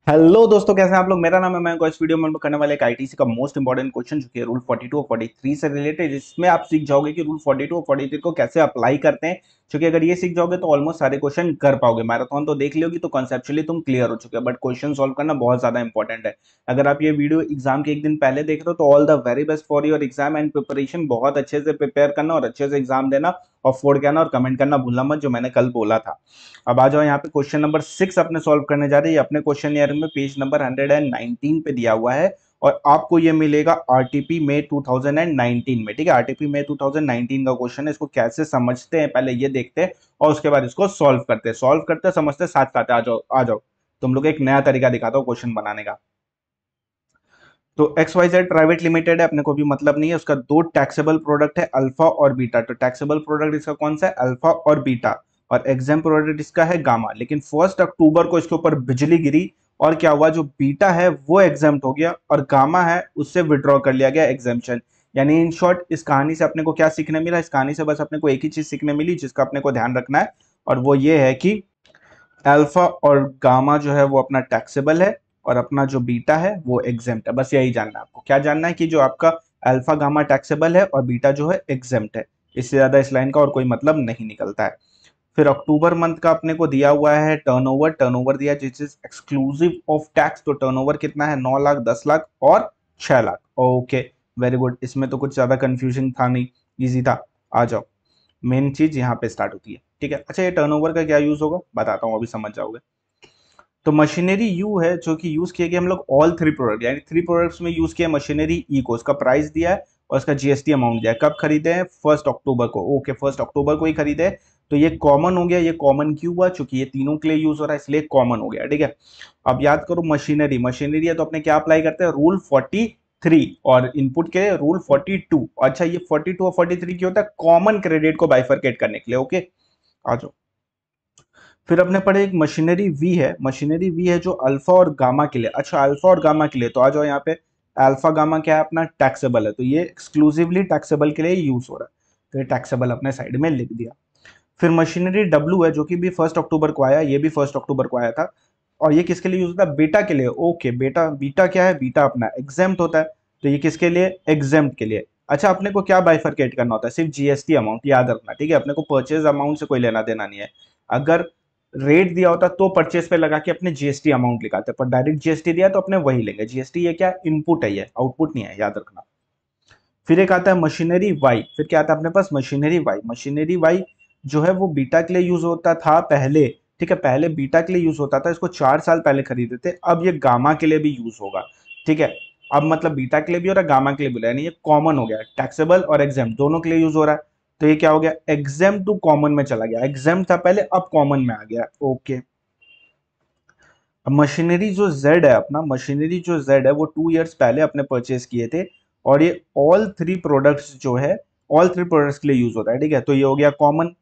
Hello दोस्तों, कैसे हैं आप लोग। मेरा नाम है मैं इस वीडियो में हम लोग करने वाले एक आईटीसी का मोस्ट इंपॉर्टेंट क्वेश्चन जो कि रूल 42 और 43 से रिलेटेड, जिसमें आप सीख जाओगे कि रूल 42 और 43 को कैसे अप्लाई करते हैं। क्योंकि अगर ये सीख जाओगे तो ऑलमोस्ट सारे क्वेश्चन कर पाओगे। मैराथन तो देख लियोगी तो कॉन्सेप्चुअली तुम क्लियर हो चुके हो, बट क्वेश्चन सॉल्व करना बहुत ज्यादा इंपॉर्टेंट है। अगर आप ये वीडियो एग्जाम के एक दिन पहले देख रहे हो तो all the very best for your exam and preparation. बहुत अच्छे से प्रिपेयर करना और अच्छे से एग्जाम देना, और फोड़ के आना और कमेंट करना भूलना मत, जो मैंने कल बोला था। अब आ जाओ यहाँ पे, क्वेश्चन नंबर 6 अपने सॉल्व करने जा रहे हैं। ये अपने क्वेश्चन ईयर में पेज नंबर 119 पे दिया हुआ है, और आपको ये मिलेगा आरटीपी मई 2019 में। ठीक है, आरटीपी मई 2019 का क्वेश्चन है। इसको कैसे समझते हैं पहले ये देखते हैं, और उसके बाद इसको सॉल्व करते समझते साथ साथ। आ जाओ आ जाओ, तुम लोग एक नया तरीका दिखाता हूँ क्वेश्चन बनाने का। तो X Y Z private limited है, अपने को भी मतलब नहीं है। उसका दो टैक्सेबल प्रोडक्ट है, अल्फा और बीटा। तो टैक्सेबल प्रोडक्ट इसका कौन सा है? अल्फा और बीटा। और एग्जाम प्रोडक्ट इसका है गामा। लेकिन 1 अक्टूबर को इसके ऊपर बिजली गिरी, और क्या हुआ, जो बीटा है वो एग्जाम्प्ट हो गया, और गामा है उससे विड्रॉ कर लिया गया एग्जाम्पशन। यानी इन शॉर्ट, इस कहानी से अपने को क्या सीखने मिला? इस कहानी से बस अपने को एक ही चीज सीखने मिली जिसका अपने को ध्यान रखना है, और वो ये है कि अल्फा और गामा जो है वो अपना टैक्सेबल है, और अपना जो बीटा है वो एग्जेम्प्ट है। बस यही जानना है आपको। क्या जानना है? कि जो आपका अल्फा गामा टैक्सेबल है और बीटा जो है एग्जेम्प्ट है। इससे ज्यादा इस लाइन का और कोई मतलब नहीं निकलता है। फिर अक्टूबर मंथ का अपने को दिया हुआ है टर्नओवर। टर्नओवर दिया जिस इज एक्सक्लूसिव ऑफ टैक्स। तो टर्नओवर कितना है? 9 लाख, 10 लाख और 6 लाख। Okay, very good. इसमें तो कुछ ज्यादा कंफ्यूजन था नहीं, इजी था। आ जाओ, मेन चीज यहाँ पे स्टार्ट होती है। ठीक है, अच्छा ये टर्नओवर का क्या यूज होगा बताता हूँ, अभी समझ जाओगे। तो मशीनरी यू है जो कि यूज किए गए हम लोग ऑल थ्री प्रोडक्ट, यानी थ्री प्रोडक्ट्स में यूज किया मशीनरी ई को। उसका प्राइस दिया है और उसका जीएसटी अमाउंट दिया है। कब खरीदे हैं? 1 अक्टूबर को। ओके, 1 अक्टूबर को ही खरीदे हैं। तो ये कॉमन हो गया। ये कॉमन क्यों हुआ? चूंकि ये तीनों के लिए यूज हो रहा है इसलिए कॉमन हो गया। ठीक है, अब याद करो, मशीनरी मशीनरी है तो अपने क्या अप्लाई करते हैं? रूल 43। और इनपुट के रूल 42। अच्छा, ये 42 और 43 क्या होता है? कॉमन क्रेडिट को बाइफरकेट करने के लिए। ओके, आ जाओ। फिर अपने पढ़े एक मशीनरी वी है। मशीनरी वी है जो अल्फा और गामा के लिए। अच्छा, अल्फा और गामा के लिए तो आ जाओ यहाँ पे। अल्फा गामा क्या है? अपना टैक्सेबल है, तो ये एक्सक्लूसिवली टैक्सेबल के लिए यूज हो रहा है। तो ये टैक्सेबल अपने साइड में लिख दिया। फिर मशीनरी डब्ल्यू है जो कि भी 1 अक्टूबर को आया। ये भी 1 अक्टूबर को आया था। और ये किसके लिए यूज होता है? बेटा के लिए। ओके, बेटा बीटा क्या है? बीटा अपना एग्जेम्प्ट होता है। तो ये किसके लिए? एग्जेम्प्ट के लिए। अच्छा, अपने को क्या बाइफरकेट करना होता है? सिर्फ जीएसटी अमाउंट याद रखना। ठीक है, अपने को परचेज अमाउंट से कोई लेना देना नहीं है। अगर रेट दिया होता तो परचेज पे लगा के अपने जीएसटी अमाउंट लिखाते, पर डायरेक्ट जीएसटी दिया तो अपने वही लेंगे। जीएसटी ये क्या? इनपुट है, ये आउटपुट नहीं है, याद रखना। फिर एक आता है मशीनरी वाई। फिर क्या आता है अपने पास? Machinery Y. मशीनरी वाई जो है वो बीटा के लिए यूज होता था पहले। ठीक है, पहले बीटा के लिए यूज होता था। इसको 4 साल पहले खरीदे थे। अब ये गामा के लिए भी यूज होगा। ठीक है, अब मतलब बीटा के लिए भी हो रहा है, गामा के लिए भी हो रहा है। यानी ये कॉमन हो गया। टैक्सेबल और एग्जाम दोनों के लिए यूज हो रहा है। तो ये क्या हो गया? एग्जाम टू कॉमन में चला गया। एग्जाम था पहले, अब कॉमन में आ गया। ओके, अब मशीनरी जो जेड है अपना, मशीनरी जो जेड है वो 2 इयर्स पहले अपने परचेज किए थे। और ये ऑल थ्री प्रोडक्ट्स जो है, ऑल थ्री प्रोडक्ट्स के लिए यूज होता है। ठीक है, तो ये हो गया कॉमन,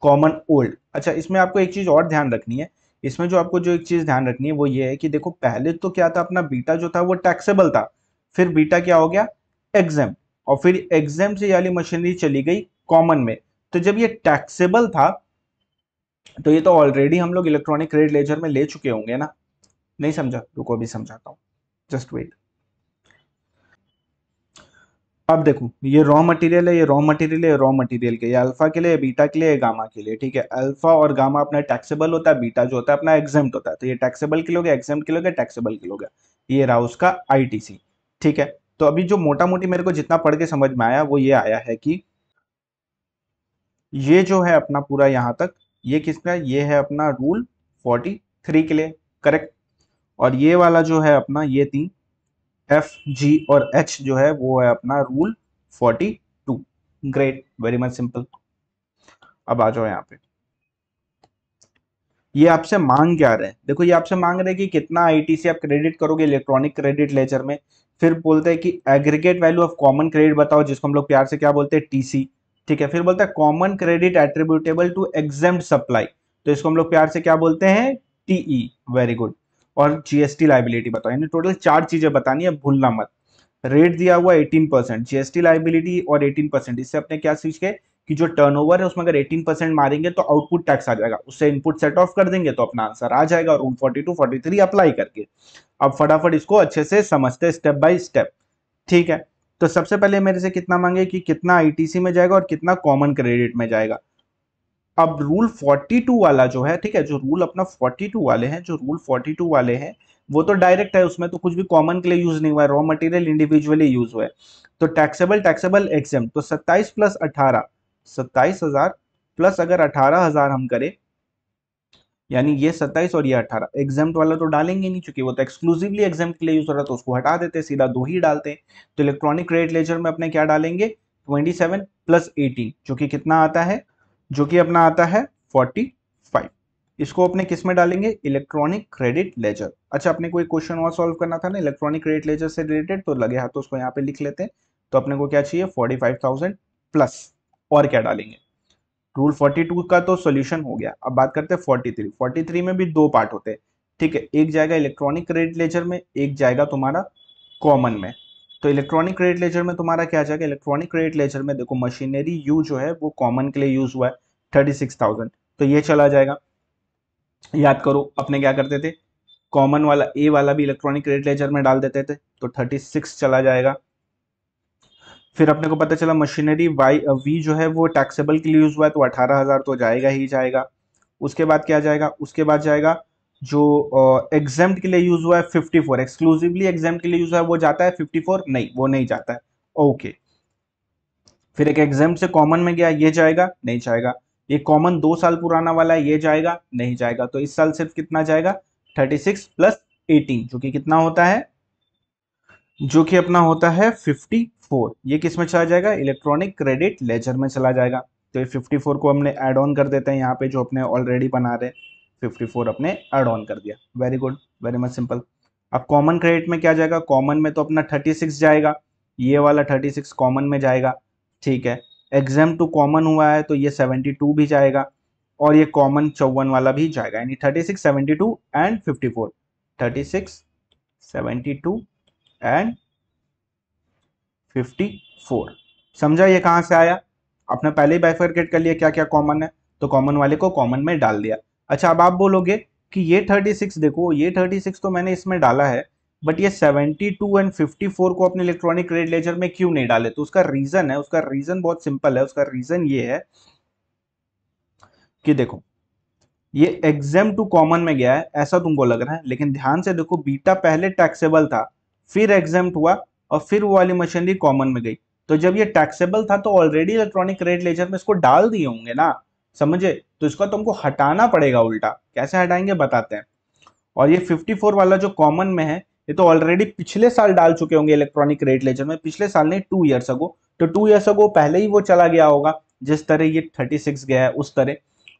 कॉमन ओल्ड। अच्छा, इसमें आपको एक चीज और ध्यान रखनी है। इसमें जो आपको जो एक चीज ध्यान रखनी है वो ये है कि देखो, पहले तो क्या था? अपना बीटा जो था वो टैक्सेबल था। फिर बीटा क्या हो गया? एग्जाम। और फिर एग्जाम से ये वाली मशीनरी चली गई कॉमन में। तो जब ये टैक्सेबल था तो ये तो ऑलरेडी हम लोग इलेक्ट्रॉनिक क्रेडिट लेजर में ले चुके होंगे ना। नहीं समझा? रुको अभी समझाता हूँ, जस्ट वेट। अब देखो, ये रॉ मटेरियल है, ये रॉ मटेरियल है, ये रॉ मटेरियल के, ये अल्फा के लिए, ये बीटा के लिए, ये गामा के लिए। ठीक है, अल्फा और गामा अपना टैक्सेबल होता है, बीटा जो होता है अपना एग्जेम्प्ट होता है। तो ये टैक्सेबल के लिए हो गया, एग्जेम्प्ट के लिए हो गया, टैक्सेबल के लिए हो गया। ये रहा उसका आईटीसी। ठीक है, तो अभी जो मोटा मोटी मेरे को जितना पढ़ के समझ में आया वो ये आया है कि ये जो है अपना पूरा यहाँ तक, ये किसका? ये है अपना रूल 43 के लिए, करेक्ट। और ये वाला जो है अपना, ये तीन एफ जी और एच जो है वो है अपना rule 42। Great, very much simple. अब आ जाओ यहाँ पे। ये आपसे मांग क्या रहे हैं? देखो, ये आपसे मांग रहे हैं कि कितना आईटीसी आप क्रेडिट करोगे इलेक्ट्रॉनिक क्रेडिट लेजर में। फिर बोलते हैं कि aggregate value of common credit बताओ, जिसको हम लोग प्यार से क्या बोलते हैं? टीसी। ठीक है, फिर बोलता है common credit attributable to exempt supply. तो इसको हम लोग प्यार से क्या बोलते हैं? टीई। Very good. और जीएसटी लाइबिलिटी बताओ। यानी टोटल 4 चीजें बतानी है, भूलना मत। रेट दिया हुआ 18%, जीएसटी लाइबिलिटी और 18%। इससे अपने क्या सीख के कि जो टर्नओवर है उसमें अगर 18% मारेंगे तो आउटपुट टैक्स आ जाएगा, उससे इनपुट सेट ऑफ कर देंगे तो अपना आंसर आ जाएगा रूल 42 43 अप्लाई करके। अब फटाफट इसको अच्छे से समझते स्टेप बाय स्टेप, ठीक है। तो सबसे पहले मेरे से कितना मांगे कि कितना आईटीसी में जाएगा और कितना कॉमन क्रेडिट में जाएगा। अब रूल 42 वाला जो है, ठीक है, जो रूल अपना 42 वाले हैं, जो रूल 42 वाले हैं वो तो डायरेक्ट है, उसमें तो कुछ भी कॉमन के लिए यूज नहीं हुआ है, रॉ मटेरियल इंडिविजुअली यूज हुआ है। तो टैक्सेबल एग्जेम्प्ट, तो 27 प्लस 18, 27,000 प्लस अगर 18,000 हम करें, यानी ये 27 और ये 18, एग्जाम्प्ट वाला तो डालेंगे नहीं क्योंकि वो तो एक्सक्लूसिवली एग्जाम्प्ट के लिए यूज हो रहा है, तो उसको हटा देते, सीधा 2 ही डालते हैं। तो इलेक्ट्रॉनिक क्रेडिट लेजर में अपने क्या डालेंगे, 27 प्लस 18 जो कि कितना आता है, जो कि अपना आता है 45। इसको अपने किस में डालेंगे, इलेक्ट्रॉनिक क्रेडिट लेजर। अच्छा, अपने कोई क्वेश्चन और सॉल्व करना था ना इलेक्ट्रॉनिक क्रेडिट लेजर से रिलेटेड, तो लगे हाथ तो उसको यहाँ पे लिख लेते हैं। तो अपने को क्या चाहिए, 45,000 प्लस, और क्या डालेंगे। रूल 42 का तो सॉल्यूशन हो गया। अब बात करते हैं 43। 43 में भी दो पार्ट होते हैं, ठीक है, एक जाएगा इलेक्ट्रॉनिक क्रेडिट लेजर में, एक जाएगा तुम्हारा कॉमन में। तो इलेक्ट्रॉनिक क्रेडिट लेजर में तुम्हारा क्या जाएगा, इलेक्ट्रॉनिक क्रेडिट लेजर में देखो मशीनरी यू जो है वो कॉमन के लिए यूज हुआ है 36,000, तो ये चला जाएगा। याद करो अपने क्या करते थे, कॉमन वाला ए वाला भी इलेक्ट्रॉनिक क्रेडिट लेजर में डाल देते थे, तो 36 चला जाएगा। फिर अपने को पता चला मशीनरी वाई वी जो है वो टैक्सेबल के लिए यूज हुआ है, तो 18,000 तो जाएगा ही जाएगा। उसके बाद क्या जाएगा, उसके बाद जाएगा जो एग्जाम्प्ट के लिए यूज हुआ है 54, एक्सक्लूसिवली एग्जाम्प्ट के लिए यूज हुआ है वो जाता है 54, नहीं वो नहीं जाता है, ओके। फिर एक एग्जाम्प्ट से कॉमन में गया, ये जाएगा नहीं जाएगा। ये कॉमन 2 साल पुराना वाला है, ये जाएगा नहीं जाएगा। तो इस साल सिर्फ कितना जाएगा, 36 प्लस 18 जो कि कितना होता है, जो कि अपना होता है 54। ये किस में चला जाएगा, इलेक्ट्रॉनिक क्रेडिट लेजर में चला जाएगा। तो ये 54 को हमने ऐड ऑन कर देते हैं यहाँ पे, जो अपने ऑलरेडी बना रहे, 54 अपने ऐड ऑन कर दिया, very good, very much simple. अब कॉमन क्रेडिट में क्या जाएगा, कॉमन में तो अपना 36 जाएगा, ये वाला 36 कॉमन में जाएगा, ठीक है। एग्जाम टू कॉमन हुआ है तो ये 72 भी जाएगा, और ये कॉमन 54 वाला भी जाएगा, यानी 36 72 एंड 54, 36 72 एंड 54। समझा ये कहां से आया, आपने पहले ही बाइफरकेट कर लिया क्या क्या कॉमन है, तो कॉमन वाले को कॉमन में डाल दिया। अच्छा, अब आप बोलोगे कि ये 36 देखो, ये 36 तो मैंने इसमें डाला है, बट ये 72 एंड 54 को अपने इलेक्ट्रॉनिक क्रेडिट लेजर में क्यों नहीं डाले, तो उसका रीजन है, उसका रीजन बहुत सिंपल है। उसका रीजन ये है कि देखो ये एग्जाम टू कॉमन में गया है ऐसा तुमको लग रहा है, लेकिन ध्यान से देखो बीटा पहले टैक्सेबल था, फिर एग्जाम हुआ, और फिर वो वाली मशीनरी कॉमन में गई। तो जब ये टैक्सेबल था तो ऑलरेडी इलेक्ट्रॉनिक क्रेडिट लेजर में इसको डाल दिए होंगे ना, समझे, तो इसको तुमको हटाना पड़ेगा उल्टा। कैसे हटाएंगे बताते हैं। और ये 54 वाला जो कॉमन में है, ये तो ऑलरेडी पिछले साल डाल चुके होंगे इलेक्ट्रॉनिक क्रेडिट लेजर में, पिछले साल नहीं 2 ईयर्स अगो, तो 2 ईयर्स अगो पहले ही वो चला गया होगा, जिस तरह ये 36 गया है उस तरह।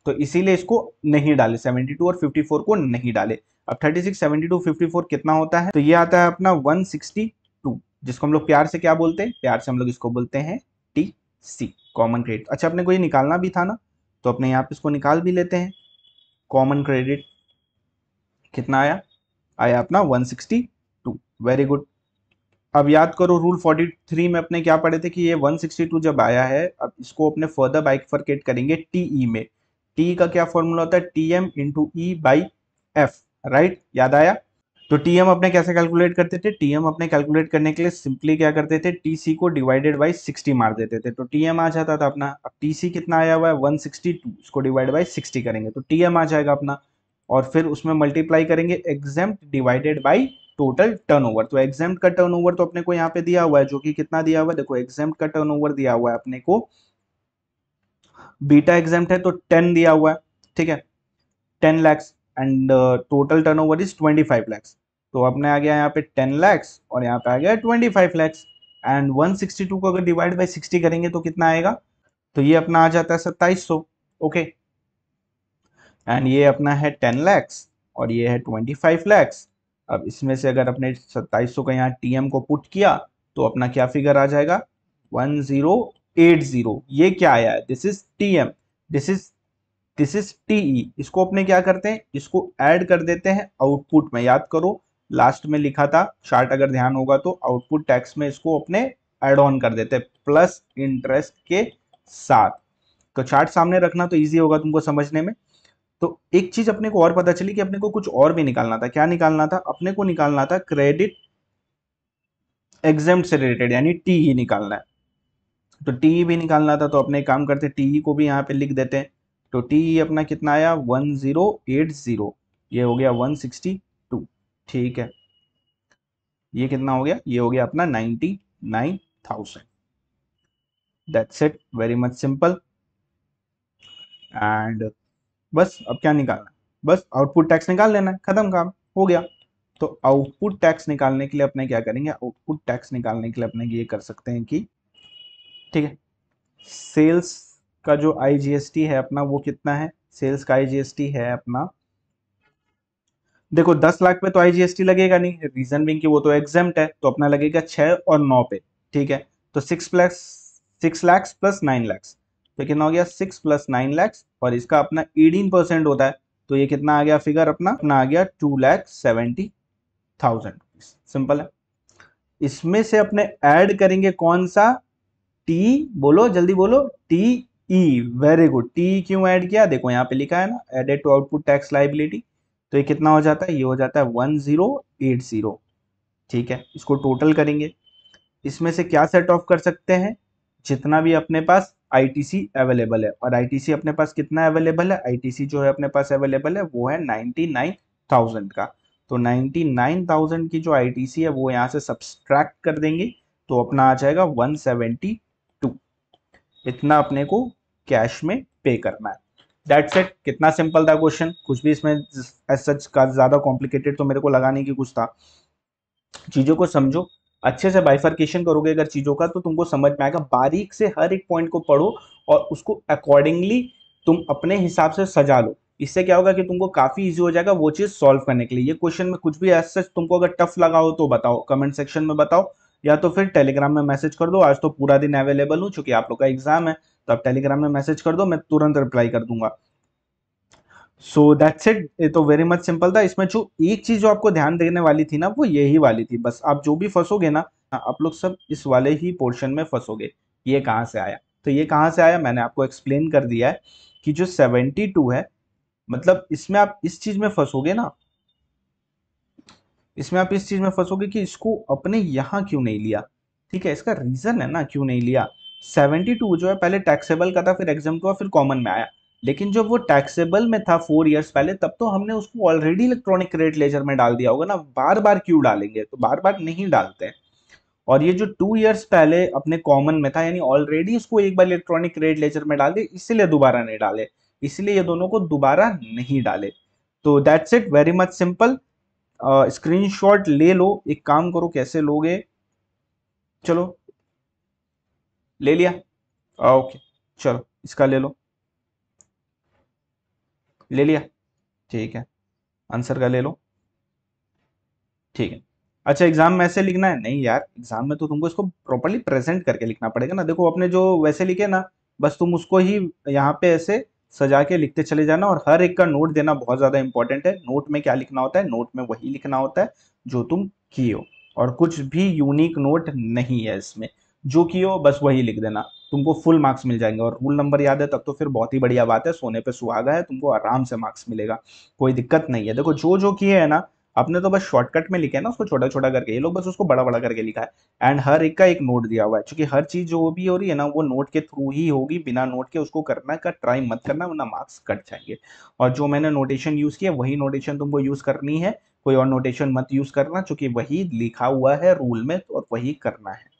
तो इसीलिए इसको नहीं डाले, 72 और 54 को नहीं डाले। अब 36 72 54 कितना होता है, तो ये आता है अपना 162, जिसको हम लोग प्यार से क्या बोलते हैं, प्यार से हम लोग इसको बोलते हैं टी सी, कॉमन क्रेडिट। अच्छा, अपने को ये निकालना भी था ना, तो अपने यहाँ पे इसको निकाल भी लेते हैं। कॉमन क्रेडिट कितना आया, आया अपना 162, वेरी गुड। अब याद करो रूल 43 में अपने क्या पढ़े थे कि ये 162 जब आया है, अब इसको अपने फर्दर बाइफरकेट करेंगे टीई में। टी का क्या फॉर्मूला होता है, T M into E by F, right, याद आया। तो टी एम अपने कैसे कैलकुलेट करते थे, टी एम अपने कैलकुलेट करने के लिए सिंपली क्या करते थे, टी सी को डिवाइडेड बाई 60 मार देते थे, तो टी एम आ जाता था अपना। अब टी सी कितना आया हुआ है 162, इसको डिवाइड बाई 60 करेंगे तो टी एम आ जाएगा अपना, और फिर उसमें मल्टीप्लाई करेंगे exempt divided by total turnover. तो एग्जेम्प्ट का टर्नओवर तो अपने को यहाँ पे दिया हुआ है, जो कि कितना दिया हुआ है, देखो एग्जेम्प्ट का टर्नओवर दिया हुआ है अपने को, बीटा एग्जेम्प्ट है तो 10 दिया हुआ है, ठीक है, 10 lakhs, and total turnover is 25 lakhs। तो अपने आ गया यहाँ पे 10 lakhs और यहाँ पे आ गया 25 lakhs, एंड 162 को अगर डिवाइड बाई 60 करेंगे तो कितना आएगा, तो ये अपना आ जाता है 2700, ओके। एंड ये अपना है 10 lakhs और ये है 25 lakhs। अब इसमें से अगर अपने 2700 का यहाँ टीएम को पुट किया तो अपना क्या फिगर आ जाएगा, 1080। ये क्या आया है, this is TM, this is TE. इसको अपने क्या करते हैं, इसको ऐड कर देते हैं आउटपुट में। याद करो लास्ट में लिखा था चार्ट, अगर ध्यान होगा तो आउटपुट टैक्स में इसको अपने ऐड ऑन कर देते हैं प्लस इंटरेस्ट के साथ। तो चार्ट सामने रखना तो ईजी होगा तुमको समझने में। तो एक चीज अपने को और पता चली कि अपने को कुछ और भी निकालना था। क्या निकालना था? अपने को निकालना था क्रेडिट एग्जाम से रिलेटेड, यानी टीई निकालना है। तो टीई भी निकालना था, तो अपने एक काम करते हैं, टीई को भी यहाँ पे लिख देते हैं। तो टीई अपना कितना आया? 1080। ये हो गया 162। ठीक है, ये कितना हो गया? ये हो गया अपना 99,000। That's it, very much simple. And बस अब क्या निकालना है? बस आउटपुट टैक्स निकाल लेना है, खत्म, काम हो गया। तो आउटपुट टैक्स निकालने के लिए अपने क्या करेंगे? आउटपुट टैक्स निकालने के लिए अपने ये कर सकते हैं कि, ठीक है, सेल्स का जो आईजीएसटी है अपना वो कितना है? सेल्स का आईजीएसटी है अपना, देखो 10 लाख पे तो आईजीएसटी लगेगा नहीं, रीजन बिंग कि वो तो एग्जेम्प्ट है, तो अपना लगेगा 6 और 9 पे। ठीक है, तो 6 लाख प्लस 9 लाख, तो कितना हो गया? 6 + 9 लाख, और इसका अपना 18% होता है, तो ये कितना आ गया फिगर? अपना अपना आ गया 2,70,000। सिंपल है। इसमें से अपने ऐड करेंगे कौन सा? टी, बोलो जल्दी बोलो, T E. Very good. T क्यों ऐड किया? देखो यहाँ पे लिखा है ना, added to output tax liability. तो ये कितना हो जाता है? ये हो जाता है 1080। ठीक है, इसको टोटल करेंगे। इसमें से क्या सेट ऑफ कर सकते हैं? जितना भी अपने पास आईटीसी अवेलेबल है, और आईटीसी अपने पास कितना अवेलेबल है? आईटीसी जो है अपने पास अवेलेबल है वो है 99,000 का। तो 99,000 की जो आईटीसी है वो यहाँ से सब्सट्रैक्ट कर देंगे, तो अपना आ जाएगा 172। इतना अपने को कैश में पे करना है। That's it. कितना सिंपल था क्वेश्चन, कुछ भी इसमें एज सच का ज्यादा कॉम्प्लिकेटेड तो मेरे को लगा नहीं कि कुछ था। चीजों को समझो, अच्छे से बाइफर्केशन करोगे अगर चीजों का, तो तुमको समझ में आएगा। बारीक से हर एक पॉइंट को पढ़ो और उसको अकॉर्डिंगली तुम अपने हिसाब से सजा लो। इससे क्या होगा कि तुमको काफी इजी हो जाएगा वो चीज सॉल्व करने के लिए। ये क्वेश्चन में कुछ भी एज सच तुमको अगर टफ लगा हो तो बताओ, कमेंट सेक्शन में बताओ, या तो फिर टेलीग्राम में मैसेज कर दो। आज तो पूरा दिन अवेलेबल हूँ क्योंकि आप लोग का एग्जाम है, तो आप टेलीग्राम में मैसेज कर दो, मैं तुरंत रिप्लाई कर दूंगा। So that's it. ये तो वेरी मच सिंपल था। इसमें जो एक चीज जो आपको ध्यान देने वाली थी ना, वो यही वाली थी। बस आप जो भी फंसोगे ना, आप लोग सब इस वाले ही पोर्शन में फंसोगे। ये कहाँ से आया? तो ये कहाँ से आया मैंने आपको एक्सप्लेन कर दिया है कि जो 72 है, मतलब इसमें आप इस चीज में फंसोगे ना, इसमें आप इस चीज में फंसोगे कि इसको अपने यहाँ क्यों नहीं लिया। ठीक है, इसका रीजन है ना क्यों नहीं लिया। 72 जो है पहले टैक्सेबल का था, फिर एग्जाम का, फिर कॉमन में आया। लेकिन जब वो टैक्सेबल में था 4 इयर्स पहले, तब तो हमने उसको ऑलरेडी इलेक्ट्रॉनिक क्रेडिट लेजर में डाल दिया होगा ना। बार बार क्यों डालेंगे? तो बार बार नहीं डालते हैं। और ये जो 2 इयर्स पहले अपने कॉमन में था, यानी ऑलरेडी उसको एक बार इलेक्ट्रॉनिक क्रेडिट लेजर में डाल दिए, इसीलिए दोबारा नहीं डाले। इसलिए ये दोनों को दोबारा नहीं डाले। तो that's it, very much simple. Screenshot ले लो। एक काम करो, कैसे लोगे? चलो, ले लिया? ओके, चलो इसका ले लो। ले लिया? ठीक है, आंसर का ले लो। ठीक है। अच्छा, एग्जाम में ऐसे लिखना है? नहीं यार, एग्जाम में तो तुमको इसको प्रॉपरली प्रेजेंट करके लिखना पड़ेगा ना। देखो अपने जो वैसे लिखे ना, बस तुम उसको ही यहाँ पे ऐसे सजा के लिखते चले जाना, और हर एक का नोट देना बहुत ज्यादा इंपॉर्टेंट है। नोट में क्या लिखना होता है? नोट में वही लिखना होता है जो तुम किए हो, और कुछ भी यूनिक नोट नहीं है इसमें। जो किए हो बस वही लिख देना, तुमको फुल मार्क्स मिल जाएंगे। और रूल नंबर याद है तब तो फिर बहुत ही बढ़िया बात है, सोने पे सुहागा है, तुमको आराम से मार्क्स मिलेगा, कोई दिक्कत नहीं है। देखो जो जो किए है ना, आपने तो बस शॉर्टकट में लिखा है ना उसको छोटा छोटा करके, ये लोग बस उसको बड़ा बड़ा करके लिखा है। एंड हर एक का एक नोट दिया हुआ है, क्योंकि हर चीज जो भी हो रही है ना वो नोट के थ्रू ही होगी। बिना नोट के उसको करना का ट्राई मत करना, वरना मार्क्स कट जाएंगे। और जो मैंने नोटेशन यूज किया वही नोटेशन तुमको यूज करनी है, कोई और नोटेशन मत यूज करना, क्योंकि वही लिखा हुआ है रूल में और वही करना है।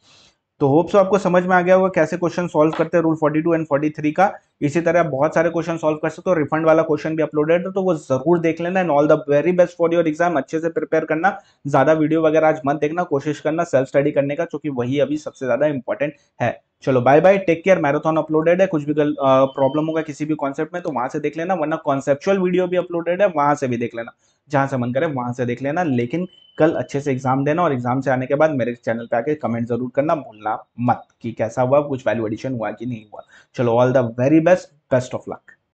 तो होप सो आपको समझ में आ गया होगा कैसे क्वेश्चन सॉल्व करते हैं रूल 42 एंड 43 का। इसी तरह आप बहुत सारे क्वेश्चन सॉल्व कर सकते हो। रिफंड वाला क्वेश्चन भी अपलोडेड है, तो वो जरूर देख लेना। And all the very best for your exam. अच्छे से प्रिपेयर करना, ज्यादा वीडियो वगैरह आज मत देखना, कोशिश करना सेल्फ स्टडी करने का, क्योंकि वही अभी सबसे ज्यादा इंपॉर्टेंट है। चलो bye bye, take care. Marathon uploaded है, कुछ भी प्रॉब्लम होगा किसी भी कॉन्सेप्ट में तो वहां से देख लेना, वरना कॉन्सेप्चुअल वीडियो भी अपलोडेड है, वहां से भी देख लेना। जहां से मन करे वहां से देख लेना, लेकिन कल अच्छे से एग्जाम देना, और एग्जाम से आने के बाद मेरे चैनल पे आके कमेंट जरूर करना भूलना मत कि कैसा हुआ, कुछ वैल्यू एडिशन हुआ कि नहीं हुआ। चलो all the very best, best of luck.